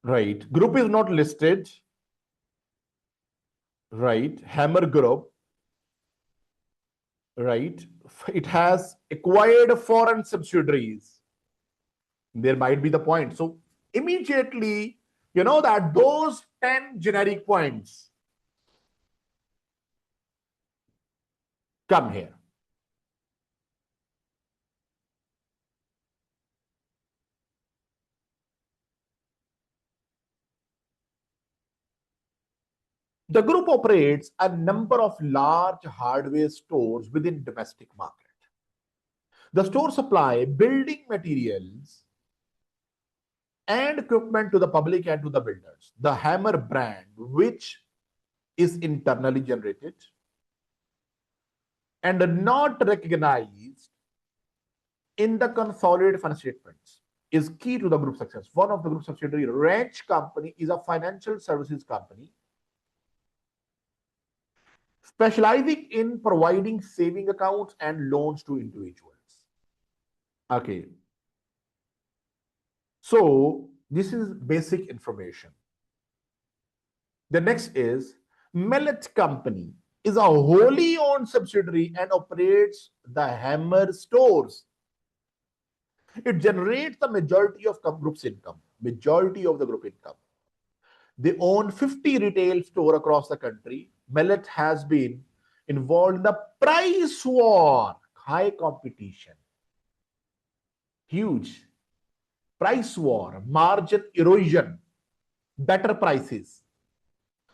right? Group is not listed, right? Hammer Group, right? It has acquired foreign subsidiaries. There might be the point. So immediately, you know that those 10 generic points come here. The group operates a number of large hardware stores within domestic market. The store supply building materials and equipment to the public and to the builders. The Hammer brand, which is internally generated and not recognized in the consolidated financial statements, is key to the group success. One of the group subsidiary, Ranch Company, is a financial services company specializing in providing saving accounts and loans to individuals. Okay. So this is basic information. The next is Millet Company is a wholly owned subsidiary and operates the Hammer stores. It generates the majority of group's income, majority of the group income. They own 50 retail stores across the country. Millet has been involved in the price war, high competition, huge price war, margin erosion, better prices.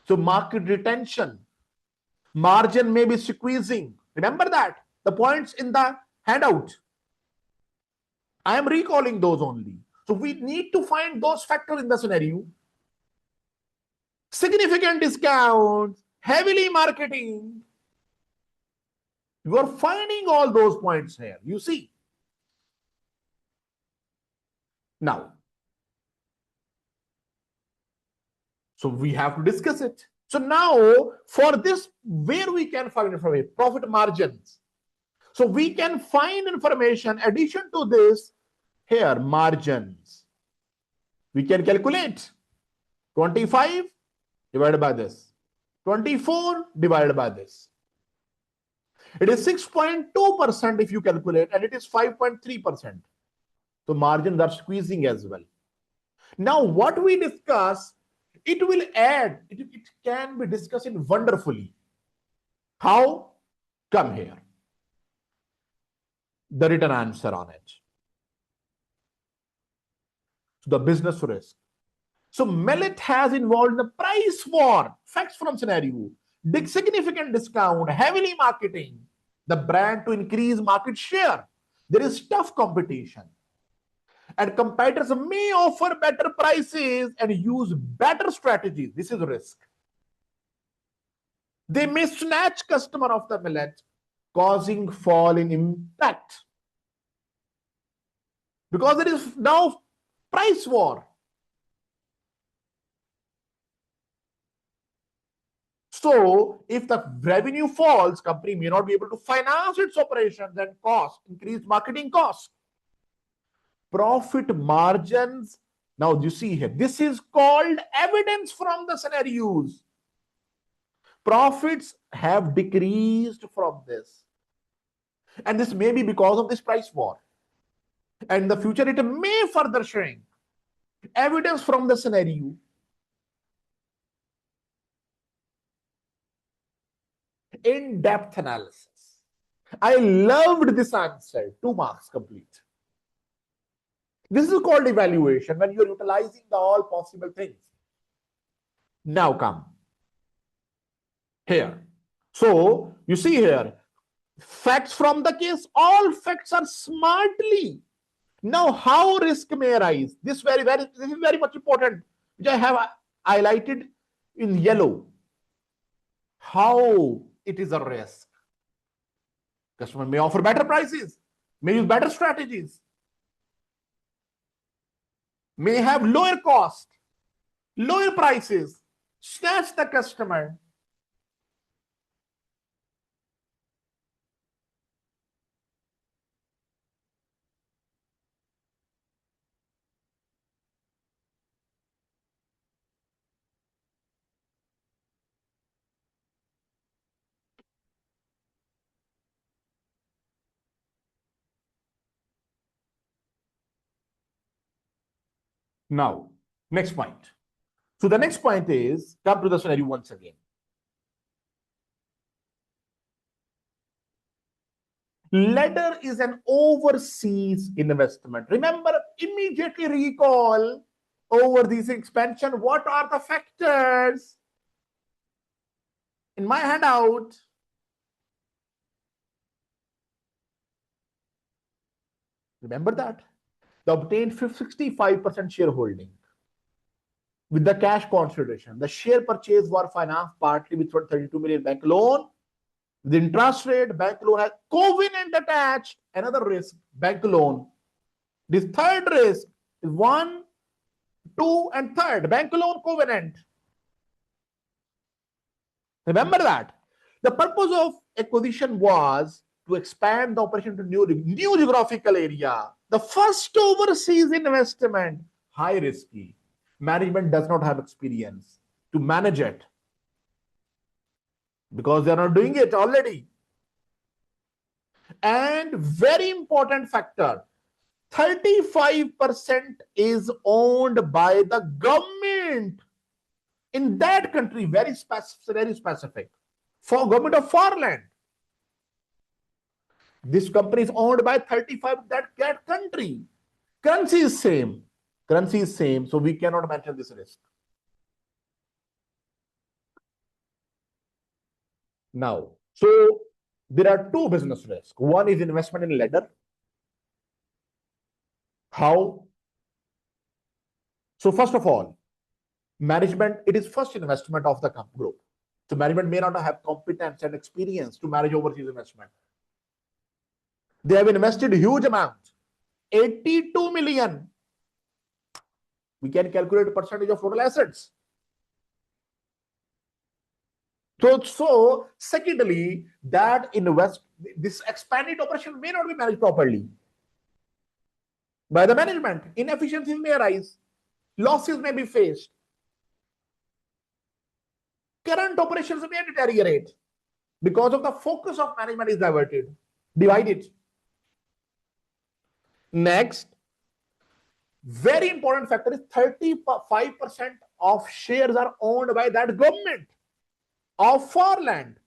So market retention, margin may be squeezing. Remember that, the points in the handout. I am recalling those only. So we need to find those factors in the scenario. Significant discounts, heavily marketing. You are finding all those points here, you see. Now, so we have to discuss it. So now for this, where we can find information, profit margins. So we can find information addition to this here, margins. We can calculate 25 divided by this, 24 divided by this. It is 6.2% if you calculate, and it is 5.3%. So margins are squeezing as well. Now what we discuss, it will add, it can be discussed in wonderfully. How? Come here. The written answer on it. So the business risk. So Millet has involved in the price war, facts from scenario, big significant discount, heavily marketing the brand to increase market share. There is tough competition. And competitors may offer better prices and use better strategies. This is risk. They may snatch customer of the Millet, causing fall in impact. Because there is now price war. So if the revenue falls, company may not be able to finance its operations and cost, increase marketing costs. Profit margins. Now you see here, this is called evidence from the scenarios. Profits have decreased from this. And this may be because of this price war. And in the future, it may further shrink. Evidence from the scenario. In-depth analysis. I loved this answer. 2 marks complete. This is called evaluation when you're utilizing the all possible things. Now come here. So you see here, facts from the case, all facts are smartly. Now how risk may arise? This is very much important, which I have highlighted in yellow. How it is a risk. Customer may offer better prices, may use better strategies, may have lower cost, lower prices, snatch the customer. Now, next point. So the next point is, come to the scenario once again. Ladder is an overseas investment. Remember, immediately recall overseas expansion. What are the factors? In my handout, remember that? They obtained 65% shareholding with the cash consideration. The share purchase was financed partly with 32 million bank loan. The interest rate, bank loan has covenant attached. Another risk, bank loan. This third risk is 1, 2, and third, bank loan covenant. Remember that. The purpose of acquisition was to expand the operation to new geographical area. The first overseas investment, high risky. Management does not have experience to manage it because they are not doing it already. And very important factor, 35% is owned by the government in that country, very specific, for government of foreign. This company is owned by 35 that country. Currency is same. Currency is same, so we cannot mention this risk. Now, so there are two business risks. One is investment in ladder. How? So first of all, management, it is first investment of the group. So management may not have competence and experience to manage overseas investment. They have invested huge amount, 82 million. We can calculate percentage of total assets. So secondly, that this expanded operation may not be managed properly by the management. Inefficiencies may arise, losses may be faced, current operations may deteriorate because of the focus of management is divided. Next, very important factor is 35% of shares are owned by that government of foreign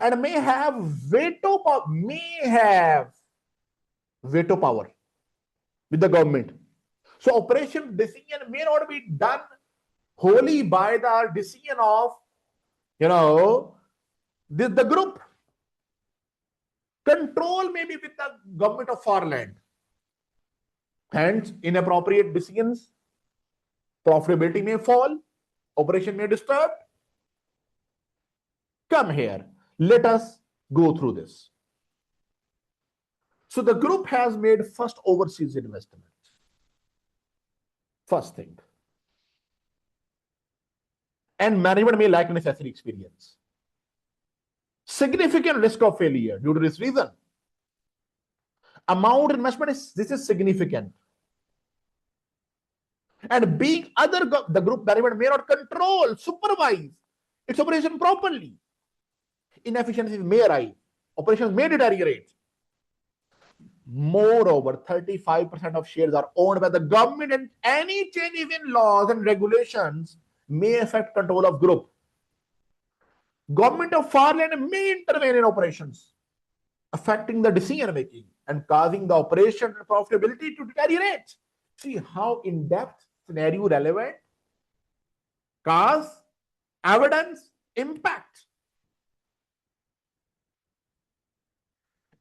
and may have veto power with the government. So operation decision may not be done wholly by the decision of the group. Control may be with the government of foreign. Hence, inappropriate decisions, profitability may fall, operation may disturb. Come here, let us go through this. So the group has made first overseas investment. First thing. And management may lack necessary experience. Significant risk of failure due to this reason. Amount investment is significant. And being the group management may not control, supervise its operation properly. Inefficiencies may arise, operations may deteriorate. Moreover, 35% of shares are owned by the government, and any changes in laws and regulations may affect control of group. Government of foreign may intervene in operations, affecting the decision making and causing the operation and profitability to deteriorate. See how in-depth, scenario relevant, cause, evidence, impact.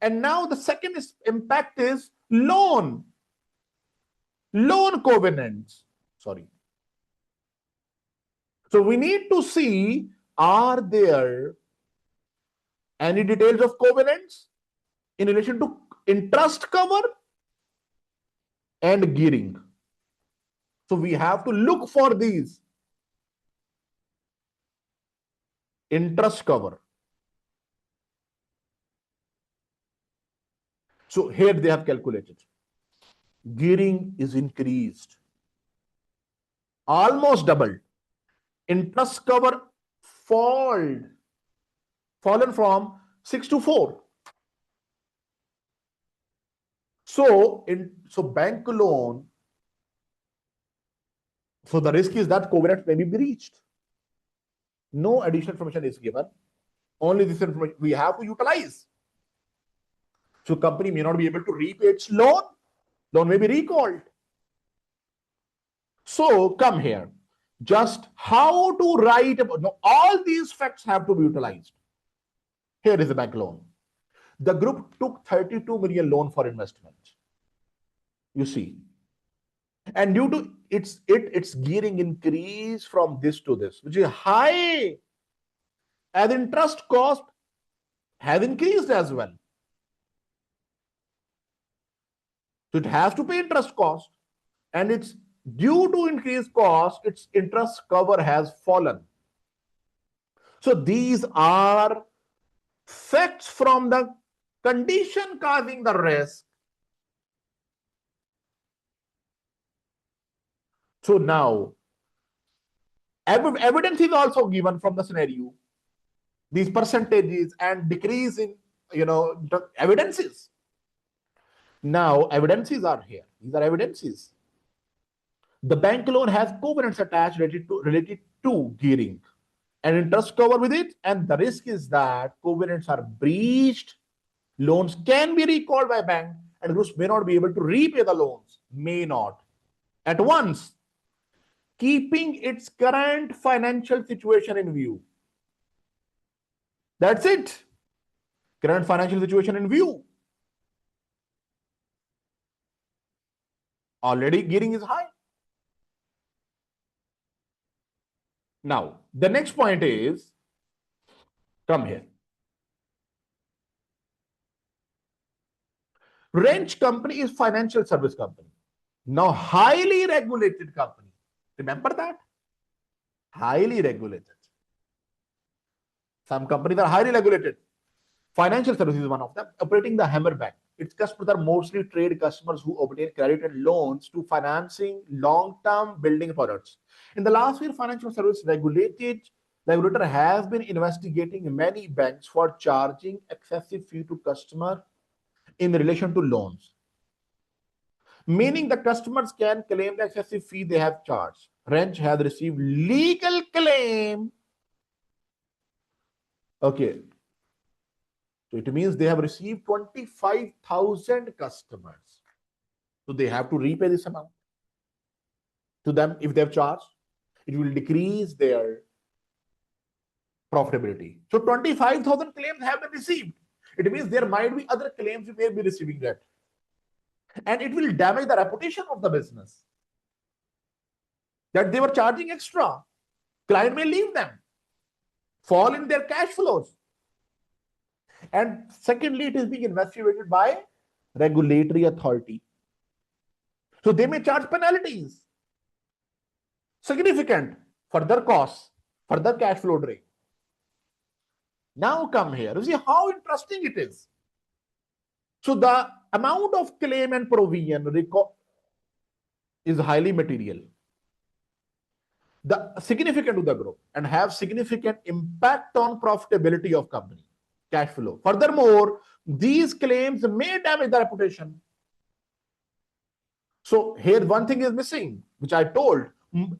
And now the second impact is loan covenants. Sorry. So we need to see, are there any details of covenants in relation to interest cover and gearing? So we have to look for these. Interest cover. So here they have calculated. Gearing is increased, almost doubled. Interest cover fallen from 6 to 4. So bank loan So the risk is that covenants may be breached. No additional information is given. Only this information we have to utilize. So company may not be able to repay its loan. Loan may be recalled. So come here. Just how to write about, no, all these facts have to be utilized. Here is a bank loan. The group took 32 million loan for investment. You see. And due to its gearing increase from this to this, which is high, as interest cost has increased as well. So it has to pay interest cost, and it's due to increased cost, its interest cover has fallen. So these are facts from the condition causing the risk. So now, evidence is also given from the scenario. These percentages and decrease in, the evidences. Now, evidences are here. These are evidences. The bank loan has covenants attached related to gearing and interest cover with it. And the risk is that covenants are breached. Loans can be recalled by bank and groups may not be able to repay the loans. May not. At once, keeping its current financial situation in view. That's it. Current financial situation in view. Already gearing is high. Now, the next point is, come here. Wrench company is financial service company. Now, highly regulated company. Remember that? Highly regulated. Some companies are highly regulated. Financial services is one of them. Operating the Hammer Bank. Its customers are mostly trade customers who obtain credit and loans to financing long-term building products. In the last year, financial service regulator has been investigating many banks for charging excessive fee to customer in relation to loans. Meaning the customers can claim the excessive fee they have charged. Wrench has received legal claim. Okay. So it means they have received 25,000 customers. So they have to repay this amount to them if they have charged. It will decrease their profitability. So 25,000 claims have been received. It means there might be other claims you may be receiving that. And it will damage the reputation of the business. That they were charging extra. Client may leave them, fall in their cash flows. And secondly, it is being investigated by regulatory authority. So they may charge penalties. Significant further costs, further cash flow drain. Now come here. You see how interesting it is. So the amount of claim and provision is highly material. The significant to the group and have significant impact on profitability of company, cash flow. Furthermore, these claims may damage the reputation. So here one thing is missing, which I told.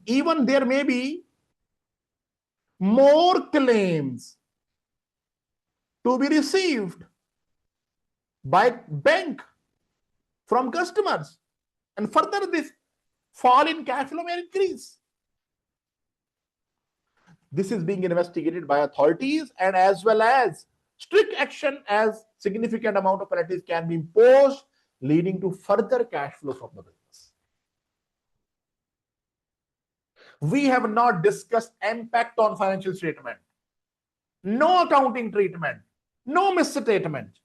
Even there may be more claims to be received by bank from customers. And further, this fall in cash flow may increase. This is being investigated by authorities and as well as strict action as significant amount of penalties can be imposed, leading to further cash flow from the business. We have not discussed impact on financial statement. No accounting treatment. No misstatement.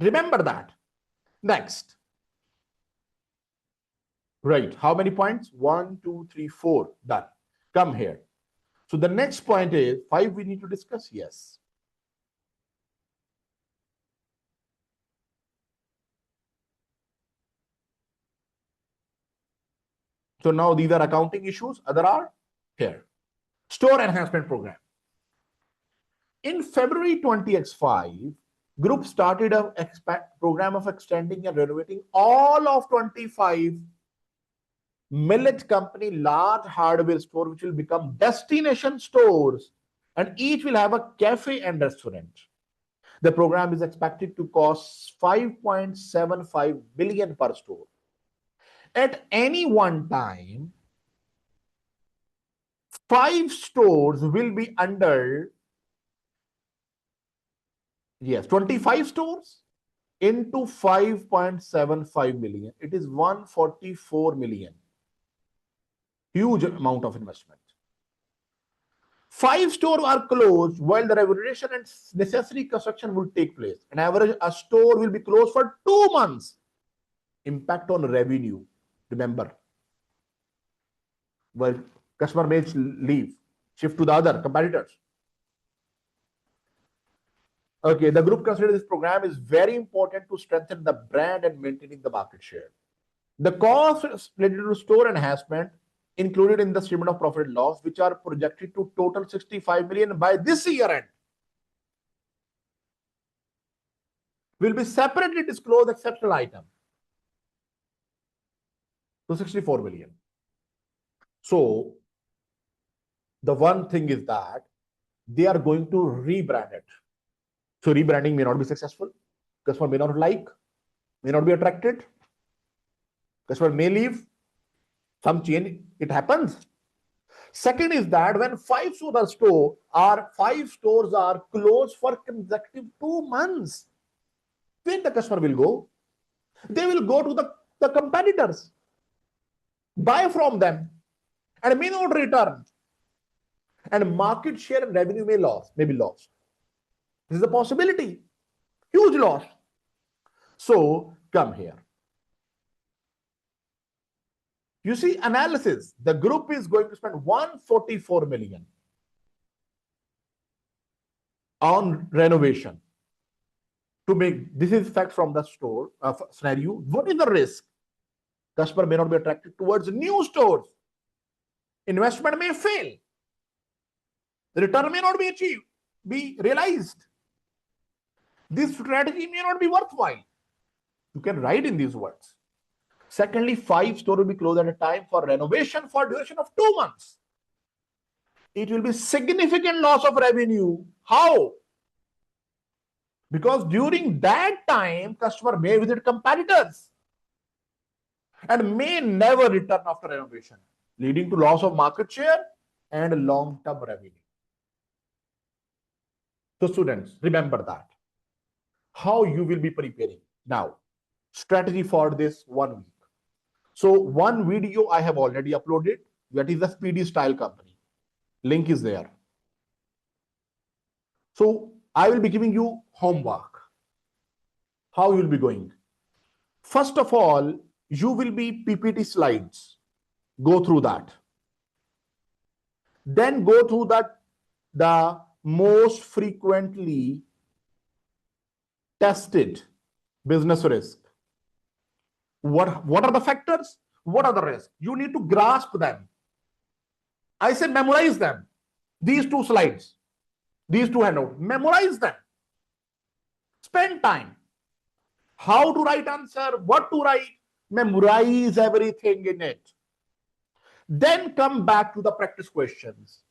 Remember that. Next. Right. How many points? 1, 2, 3, 4. Done. Come here. So the next point is 5 we need to discuss. Yes. So now these are accounting issues. Other are here. Store enhancement program. In February 20X5, group started a program of extending and renovating all of 25 millet company, large hardware store, which will become destination stores, and each will have a cafe and restaurant. The program is expected to cost 5.75 billion per store. At any one time, 5 stores will be under, yes, 25 stores into 5.75 million. It is 144 million. Huge amount of investment. 5 stores are closed while the renovation and necessary construction will take place. On average, a store will be closed for 2 months. Impact on revenue. Remember, well, customer may leave, shift to the other competitors. Okay, the group considers this program is very important to strengthen the brand and maintaining the market share. The costs related to store enhancement included in the statement of profit and loss, which are projected to total 65 million by this year end, will be separately disclosed exceptional item to 64 million. So the one thing is that they are going to rebrand it. So rebranding may not be successful. Customer may not like, may not be attracted. Customer may leave. Some change, it happens. Second is that when 5 stores are closed for consecutive 2 months, then the customer will go. They will go to the competitors, buy from them, and may not return. And market share and revenue may be lost. This is a possibility. Huge loss. So come here. You see, analysis. The group is going to spend 144 million on renovation to make, this is fact from the store scenario. What is the risk? Customer may not be attracted towards new stores. Investment may fail. The return may not be realized. This strategy may not be worthwhile. You can write in these words. Secondly, 5 stores will be closed at a time for renovation for duration of 2 months. It will be significant loss of revenue. How? Because during that time, customer may visit competitors and may never return after renovation, leading to loss of market share and long-term revenue. So students, remember that. How you will be preparing. Now, strategy for this 1 week. So one video I have already uploaded. That is the Speedy Style Company. Link is there. So I will be giving you homework. How you will be going. First of all, you will be PPT slides. Go through that. Then go through the most frequently tested business risk. What are the factors? What are the risks? You need to grasp them. I said memorize them. These 2 slides, these 2 handouts, memorize them. Spend time. How to write answer, what to write, memorize everything in it. Then come back to the practice questions.